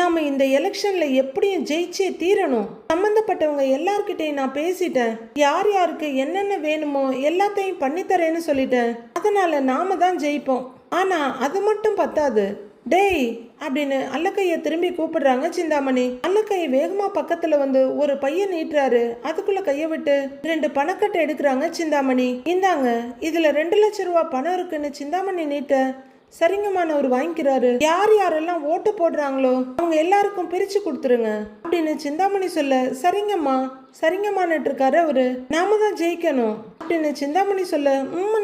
நாம இந்த எலெக்ஷன்ல எப்படியும் ஜெயிச்சே தீரணும். சம்பந்தப்பட்டவங்க எல்லார்கிட்டையும் நான் பேசிட்டேன். யார் யாருக்கு என்னென்ன வேணுமோ எல்லாத்தையும் பண்ணித்தரேன்னு சொல்லிட்டேன். அதனால நாம தான் ஜெயிப்போம். ஆனா அது மட்டும் பத்தாது. டேய் அப்படின்னு அல்லக்கைய திரும்பி கூப்பிடுறாங்க சிந்தாமணி. அல்லக்கை வேகமா பக்கத்துல வந்து ஒரு பையன் நீட்டுறாரு. அதுக்குள்ள கைய விட்டு 2 பணக்கட்டை எடுக்கிறாங்க சிந்தாமணி. இந்தாங்க, இதுல 2 லட்சம் ரூபாய் பணம் இருக்குன்னு சிந்தாமணி நீட்ட, சரிங்கம்மான்னு அவர் வாங்கிக்கிறாரு. யார் யாரெல்லாம் ஓட்டு போடுறாங்களோ அவங்க எல்லாருக்கும் பிரிச்சு கொடுத்துருங்க அப்படின்னு சிந்தாமணி சொல்ல, சரிங்கம்மா சரிங்கம்மான்னுட்டு இருக்காரு அவரு. நாம தான் ஜெயிக்கணும் அப்படின்னு சிந்தாமணி சொல்ல,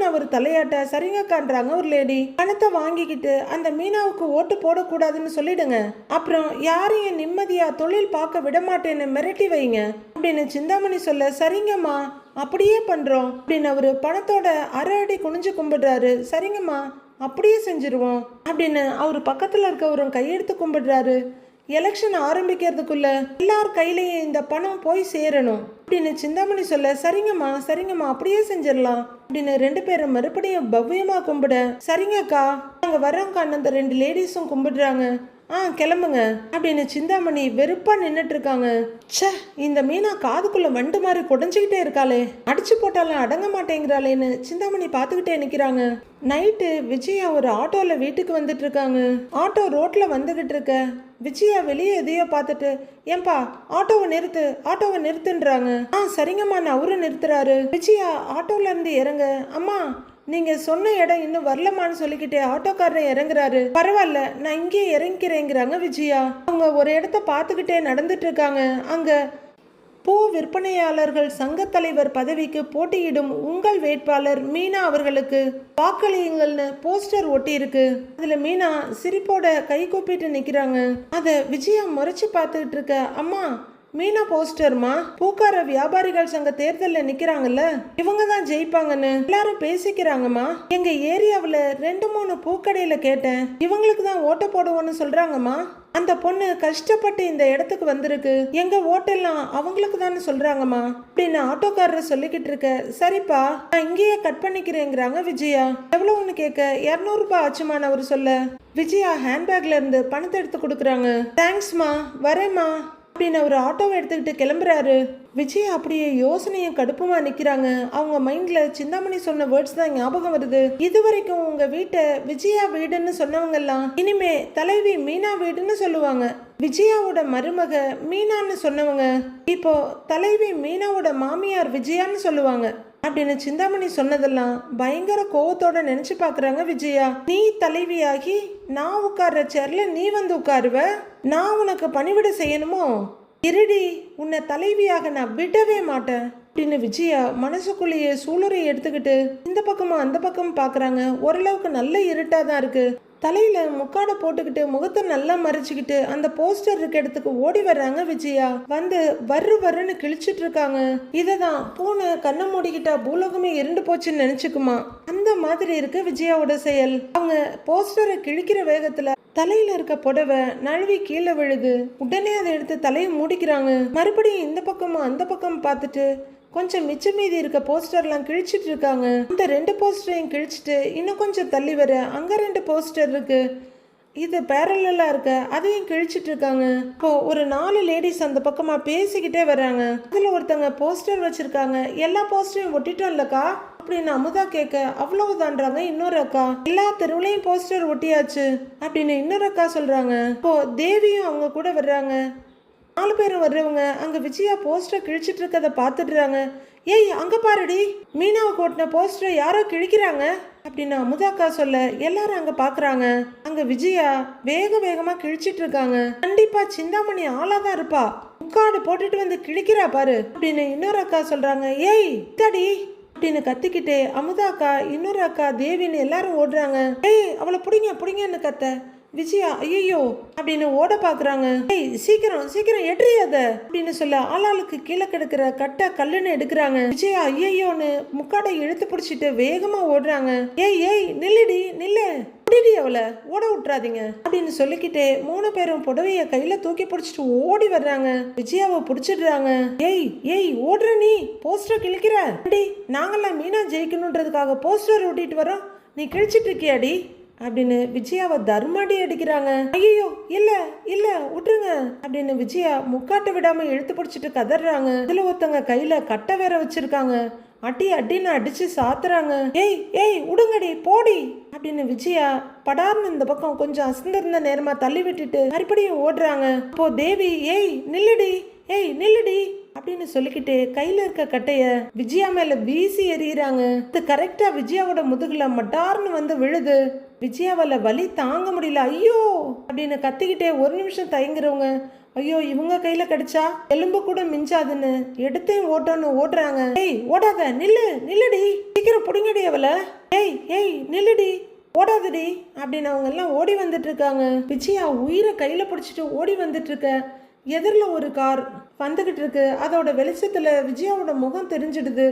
அவர் தலையாட்ட சரிங்கக்கான்றாங்க ஒரு லேடி. பணத்தை வாங்கிக்கிட்டு அந்த மீனாவுக்கு ஓட்டு போடக்கூடாதுன்னு சொல்லிடுங்க, அப்புறம் யாரையும் நிம்மதியா தொழில் பார்க்க விட மாட்டேன்னு மிரட்டி வைங்க அப்படின்னு சிந்தாமணி சொல்ல, சரிங்கம்மா அப்படியே பண்றோம் அப்படின்னு அவரு பணத்தோட அரை அடி குனிஞ்சு கும்பிடுறாரு. சரிங்கம்மா அப்படியே செஞ்சிருவோம் அப்படின்னு அவர் பக்கத்துல இருக்கவரும் கையெடுத்து கும்பிடுறாரு. எலெக்ஷன் ஆரம்பிக்கிறதுக்குள்ள எல்லார் கையிலையும் இந்த பணம் போய் சேரணும் அப்படின்னு சிந்தாமணி சொல்ல, சரிங்கம்மா சரிங்கம்மா அப்படியே செஞ்சிடலாம் அப்படின்னு 2 பேரும் மறுபடியும் பவ்யமா கும்பிட, சரிங்கக்கா நாங்க வரோங்கான்னு அந்த 2 லேடிஸும் கும்பிடுறாங்க. கிளம்புங்க அப்படின்னு சிந்தாமணி வெறுப்பா நின்னுட்டு இருக்காங்க. ச்சே, இந்த மீனா காதுக்குள்ள வண்டு மாதிரி குடைஞ்சிக்கிட்டே இருக்காளே, அடிச்சு போட்டாலும் அடங்க மாட்டேங்கிறாளேன்னு சிந்தாமணி பார்த்துக்கிட்டே நிக்கிறாங்க. நைட்டு விஜயா ஒரு ஆட்டோல வீட்டுக்கு வந்துட்டு இருக்காங்க. ஆட்டோ ரோட்ல வந்துகிட்டு இருக்க விஜயா வெளியே எதையோ பார்த்துட்டு, ஏன்பா ஆட்டோவை நிறுத்துன்றாங்க. சரிங்கம்மா நான் அவரு நிறுத்துறாரு. விஜயா ஆட்டோல இருந்து இறங்க, அம்மா நீங்க சொன்ன இடம் இன்னும் வரலமான்னு சொல்லிக்கிட்டே ஆட்டோக்காரர் இறங்குறாரு. பரவாயில்ல நான் இங்கேயே இறங்கிக்கிறேங்கிறாங்க விஜயா. அவங்க ஒரு இடத்த பார்த்துக்கிட்டே நடந்துட்டு இருக்காங்க. அங்க பூ விற்பனையாளர்கள் சங்க தலைவர் பதவிக்கு போட்டியிடும் உங்கள் வேட்பாளர் மீனா அவர்களுக்கு வாக்களியுங்கள்னு போஸ்டர் ஒட்டி இருக்கு. அதுல மீனா சிரிப்போட கை கூப்பிட்டு நிக்கிறாங்க. அத விஜயா முறைச்சு பார்த்துக்கிட்டு இருக்க, அம்மா மீனா போஸ்டர்மா, பூக்கார வியாபாரிகள் சங்க தேர்தலில் நிக்கிறாங்கல்ல, இவங்க தான் ஜெயிப்பாங்கன்னு எல்லாரும் பேசிக்கிறாங்கம்மா. எங்க ஏரியாவில் 2-3 பூக்கடையில கேட்டேன், இவங்களுக்கு தான் ஓட்ட போடுவோன்னு சொல்றாங்கம்மா. அந்த பொண்ணு கஷ்டப்பட்டு இந்த இடத்துக்கு வந்திருக்கு, எங்க ஓட்டெல்லாம் அவங்களுக்கு தான் சொல்றாங்கம்மா அப்படின்னு ஆட்டோக்காரர் சொல்லிக்கிட்டு இருக்க, சரிப்பா நான் இங்கேயே கட் பண்ணிக்கிறேங்கிறாங்க விஜயா. எவ்வளவுன்னு கேட்க, 200 ரூபாய் ஆச்சுமான்னு அவர் சொல்ல, விஜயா ஹேண்ட்பேக்ல இருந்து பணத்தை எடுத்து கொடுக்குறாங்க. தேங்க்ஸ்மா வரேம்மா அப்படின்னு ஒரு ஆட்டோவை எடுத்துக்கிட்டு கிளம்புறாரு. விஜய் அப்படியே யோசனையும் கடுப்புமா நிக்கிறாங்க. அவங்க மைண்ட்ல சிந்தாமணி சொன்ன வேர்ட்ஸ் தான் ஞாபகம் வருது. இதுவரைக்கும் உங்க வீட்டை விஜயா வீடுன்னு சொன்னவங்க எல்லாம் இனிமே தலைவி மீனா வீடுன்னு சொல்லுவாங்க. விஜயாவோட மருமக மீனான்னு சொன்னவங்க இப்போ தலைவி மீனாவோட மாமியார் விஜயான்னு சொல்லுவாங்க அப்படின்னு சிந்தாமணி சொன்னதெல்லாம் பயங்கர கோவத்தோட நினைச்சு பாக்குறாங்க விஜயா. நீ தலைவியாகி நான் உட்கார்ற சேர்ல நீ வந்து உட்காருவ, நான் உனக்கு பணிவிட செய்யணுமோ? இருடி, உன்னை தலைவியாக நான் விடவே மாட்டேன் அப்படின்னு விஜயா மனசுக்குள்ளேயே சூளுரை எடுத்துக்கிட்டு இந்த பக்கமும் அந்த பக்கமும் பாக்குறாங்க. ஓரளவுக்கு நல்ல இருட்டா தான் இருக்கு. தலையில முக்காடை போட்டுக்கிட்டு முகத்தை நல்லா மறைச்சிக்கிட்டு அந்த போஸ்டர் இருக்க இடத்துக்கு ஓடி வர்றாங்க விஜயா. வந்து வர்றன்னு கிழிச்சிட்டு இருக்காங்க. இததான் பூனை கண்ணை மூடிக்கிட்டா பூலோகமே இருண்டு போச்சுன்னு நினைச்சுக்குமா, அந்த மாதிரி இருக்கு விஜயாவோட செயல். அவங்க போஸ்டரை கிழிக்கிற வேகத்துல தலையில இருக்க புடவை நழுவி கீழே விழுது. உடனே அதை எடுத்து தலையை மூடிக்கிறாங்க. மறுபடியும் இந்த பக்கமும் அந்த பக்கம் பார்த்துட்டு கொஞ்சம் மிச்ச மீதி இருக்க போஸ்டர்லாம் கிழிச்சிட்டு இருக்காங்க. அந்த 2 போஸ்டரையும் கிழிச்சிட்டு இன்னும் கொஞ்சம் தள்ளி வர அங்க 2 போஸ்டர் இருக்கு. இது பேரலா இருக்க அதையும் கிழிச்சிட்டு இருக்காங்க. இப்போ ஒரு 4 லேடிஸ் அந்த பக்கமா பேசிக்கிட்டே வர்றாங்க. அதுல ஒருத்தங்க போஸ்டர் வச்சிருக்காங்க. எல்லா போஸ்டரையும் ஒட்டிட்டோம் இல்லக்கா அப்படின்னு அமுதா கேட்க, அவ்வளவுதான்றாங்க இன்னொரு அக்கா. எல்லா தெருவுலையும் போஸ்டர் ஒட்டியாச்சு அப்படின்னு இன்னொரு அக்கா சொல்றாங்க. இப்போ தேவியும் அவங்க கூட வர்றாங்க. 4 பேரும் வர்றவங்க அங்க விஜயா போஸ்டர் கிழிச்சிட்டு இருக்கதை பார்த்துடுறாங்க. ஏய் அங்க பாருடி, மீனாவுக்கு ஓட்டின போஸ்டரை யாரோ கிழிக்கிறாங்க அப்படின்னு அமுதாக்கா சொல்ல எல்லாரும் அங்க பாக்குறாங்க. அங்க விஜயா வேகமா கிழிச்சிட்டு இருக்காங்க. கண்டிப்பா சிந்தாமணி ஆளாதான் இருப்பா, முக்காடு போட்டுட்டு வந்து கிழிக்கிறா பாரு அப்படின்னு இன்னொரு அக்கா சொல்றாங்க. ஏய் தடி அப்படின்னு கத்திக்கிட்டே அமுதாக்கா இன்னொரு அக்கா தேவின்னு எல்லாரும் ஓடுறாங்க. ஏய் அவளை புடிங்கன்னு கத்த விஜயா ஐயோ அப்படின்னு ஓட பாக்குறாங்க. ஏய் சீக்கிரம் எட்றியாத அப்படின்னு சொல்ல ஆளாளுக்கு கீழே கிடக்குற கட்டை கல்லுன்னு எடுக்கிறாங்க. விஜயா ஐயோன்னு முக்காடை இழுத்து பிடிச்சிட்டு வேகமா ஓடுறாங்க. ஏய் நில்லு அவளை ஓட விட்டுறாதீங்க அப்படின்னு சொல்லிக்கிட்டே 3 பேரும் புடவைய கையில தூக்கி பிடிச்சிட்டு ஓடி வர்றாங்க. விஜயாவை பிடிச்சிடுறாங்க. ஏய் ஓடுற, நீ போஸ்டர் கிழிக்கிற, நாங்கெல்லாம் மீனா ஜெயிக்கணுன்றதுக்காக போஸ்டர் ஓட்டிட்டு வரோம், நீ கிழிச்சிட்டு இருக்கியாடி அப்படின்னு விஜயாவை தர்மாடி அடிக்கிறாங்க. ஐயோ இல்ல விட்டுருங்க அப்படின்னு விஜயா முக்காட்ட விடாம இழுத்து பிடிச்சிட்டு கதறாங்க. இதுல ஒருத்தங்க கையில கட்டை வேற வச்சிருக்காங்க. அடின்னு அடிச்சு சாத்துறாங்க. ஏய் விடுங்கடி போடி அப்படின்னு விஜயா படார்னு இந்த பக்கம் கொஞ்சம் அசந்திருந்த நேரமா தள்ளி விட்டுட்டு மறுபடியும் ஓடுறாங்க. இப்போ தேவி ஏய் நில்லுடி அப்படின்னு சொல்லிக்கிட்டு கையில இருக்க கட்டைய விஜயா மேல வீசி எறிகிறாங்க. இது கரெக்டா விஜயாவோட முதுகுல மட்டார்னு வந்து விழுது. விஜயாவால வலி தாங்க முடியல. ஐயோ அப்படின்னு கத்திக்கிட்டே ஒரு நிமிஷம் தயங்குறவங்க, ஐயோ இவங்க கையில கிடைச்சா எலும்பு கூட மிஞ்சாதுன்னு எடுத்தையும் ஓடுறாங்க. ஏய் ஓடாத, நில்லுடி, சீக்கிரம் புடிங்கடி அவளை, ஏய் நில்லுடி, ஓடாதடி அப்படின்னு அவங்க எல்லாம் ஓடி வந்துட்டு இருக்காங்க. விஜயா உயிரை கையில பிடிச்சிட்டு ஓடி வந்துட்டு இருக்க. எதிரில் ஒரு கார் வந்துகிட்டு இருக்கு. அதோட வெளிச்சத்துல விஜயாவோட முகம் தெரிஞ்சிடுது.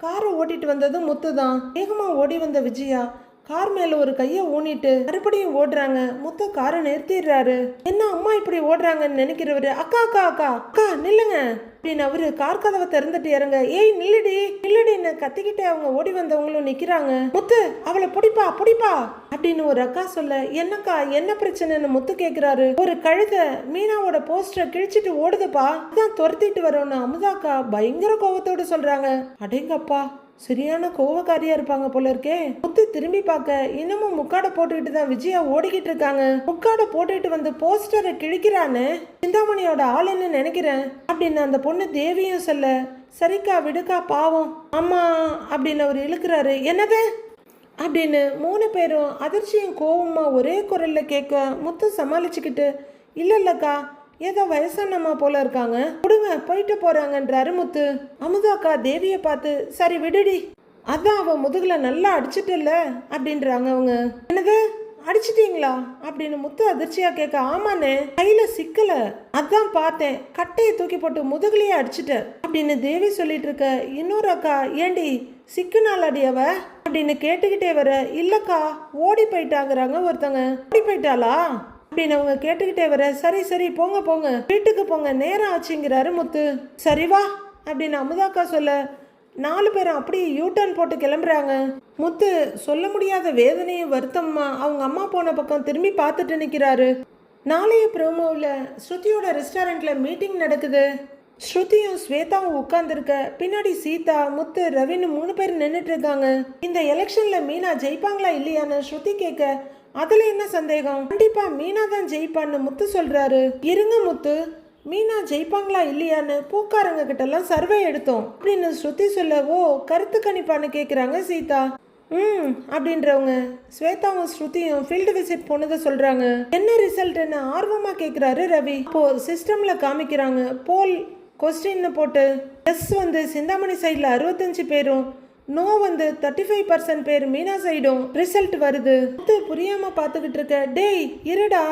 காரை ஓட்டிட்டு வந்ததும் முத்து தான். வேகமா ஓடி வந்த விஜயா கார் மேல ஒரு கையை ஊனிட்டு மறுபடியும் ஓடுறாங்க. முத்து காரை நிறுத்திடுறாரு. என்ன அம்மா இப்படி ஓடுறாங்கன்னு நினைக்கிறவரு, அக்கா நில்லுங்க அப்படின்னு அவரு கார் கதவை திறந்துட்டு இறங்க. ஏய் நில்லுடின்னு கத்திக்கிட்டே அவங்க ஓடி வந்தவங்களும் நிக்கிறாங்க. முத்து அவளை புடிப்பா அப்படின்னு ஒரு அக்கா சொல்ல, என்னக்கா என்ன பிரச்சனைன்னு முத்து கேக்குறாரு. ஒரு கழுத மீனாவோட போஸ்டரை கிழிச்சிட்டு ஓடுதுப்பா, அதான் துரத்திட்டு வரோன்னு அமுதாக்கா பயங்கர கோவத்தோடு சொல்றாங்க. அடேங்கப்பா, சரியான கோவக்காரியா இருப்பாங்க போல இருக்கே. முத்து திரும்பி பார்க்க இன்னமும் முக்காடை போட்டுக்கிட்டு தான் விஜயா ஓடிக்கிட்டு இருக்காங்க. முக்காடை போட்டுக்கிட்டு வந்து போஸ்டரை கிழிக்கிறான்னு சிந்தாமணியோட ஆளுன்னு நினைக்கிறேன் அப்படின்னு அந்த பொண்ணு தேவியும் சொல்ல, சரிக்கா விடுக்கா பாவம் அம்மா அப்படின்னு அவர் இழுக்கிறாரு. என்னது அப்படின்னு 3 பேரும் அதிர்ச்சியும் கோவமா ஒரே குரல்ல கேட்க முத்து சமாளிச்சுக்கிட்டு, இல்லக்கா ஏதோ வயசானம்மா போல இருக்காங்க, கொடுங்க போயிட்டு போறாங்கன்றாரு முத்து. அமுதாக்கா தேவியை பார்த்து, சரி விடுடி, அதான் அவ முதுகுல நல்லா அடிச்சிட்டல அப்படின்றாங்க அவங்க. என்னது அடிச்சிட்டீங்களா அப்படின்னு முத்து அதிர்ச்சியா கேட்க, ஆமாண்ணே கையில சிக்கல, அதான் பார்த்தேன், கட்டையை தூக்கி போட்டு முதுகுலயே அடிச்சிட்ட அப்படின்னு தேவி சொல்லிட்டு இருக்க. இன்னொரு அக்கா, ஏண்டி சிக்குனாலடி அவ அப்படின்னு கேட்டுக்கிட்டே வர, இல்லக்கா ஓடி போயிட்டாங்கிறாங்க ஒருத்தங்க. ஓடி போயிட்டாளா அப்படின்னு அவங்க கேட்டுக்கிட்டே வர, சரி போங்க வீட்டுக்கு போங்க, நேரம் ஆச்சுங்கிறாரு முத்து. சரி வா அப்படின்னு அமுதாக்கா சொல்ல 4 பேரும் அப்படியே யூட்டர்ன் போட்டு கிளம்புறாங்க. முத்து சொல்ல முடியாத வேதனையும் வருத்தமா அவங்க அம்மா போன பக்கம் திரும்பி பார்த்துட்டு நிற்கிறாரு. நாளைய ப்ரோமோவில் ஸ்ருதியோட ரெஸ்டாரண்ட்ல மீட்டிங் நடக்குது. ஸ்ருதியும் ஸ்வேதாவும் உட்கார்ந்துருக்க, பின்னாடி சீதா முத்து ரவின்னு 3 பேர் நின்றுட்டு இருக்காங்க. இந்த எலெக்ஷன்ல மீனா ஜெயிப்பாங்களா இல்லையான்னு ஸ்ருதி கேட்க, அதுல என்ன சந்தேகம், கண்டிப்பா மீனா தான் ஜெயிப்பான்னு முத்து சொல்றாரு. இருங்க முத்து, மீனா ஜெயிப்பாங்களா இல்லையான்னு பூக்காரங்க கிட்ட எல்லாம் சர்வே எடுத்தோம் அப்படின்னு ஸ்ருதி சொல்ல, ஓ கருத்து கணிப்பான்னு கேக்குறாங்க சீதா. அப்படின்றவங்க ஸ்வேதாவும் ஸ்ருதியும் ஃபீல்டு விசிட் போனதை சொல்றாங்க. என்ன ரிசல்ட்னு ஆர்வமா கேக்குறாரு ரவி. இப்போ சிஸ்டம்ல காமிக்கிறாங்க, போல் கொஸ்டின்னு போட்டு எஸ் வந்து சிந்தாமணி சைட்ல 65 பேரும், நோ வந்து 35% பேர் மீனா சைடும் ரிசல்ட் வருது. புரியாம பாத்துக்கிட்டு இருக்க, டேய் இருடா,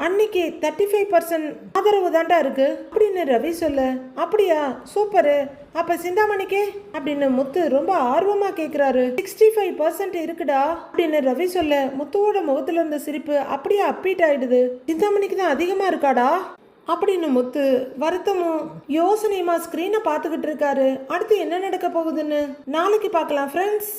அன்னைக்கு 35% ஆதரவு தாண்டா இருக்கு அப்படின்னு ரவி சொல்ல, அப்படியா சூப்பரு, அப்ப சிந்தாமணிக்கே அப்படின்னு முத்து ரொம்ப ஆர்வமா கேக்குறாரு. 65% இருக்குடா அப்படின்னு ரவி சொல்ல, முத்துவோட முகத்துல இருந்த சிரிப்பு அப்படியே அப்பீட் ஆயிடுது. சிந்தாமணிக்கு தான் அதிகமா இருக்காடா அப்படின்னு முத்து வருத்தமும் யோசனையுமா ஸ்கிரீனை பார்த்துக்கிட்டு இருக்காரு. அடுத்து என்ன நடக்க போகுதுன்னு நாளைக்கு பார்க்கலாம் ஃப்ரெண்ட்ஸ்.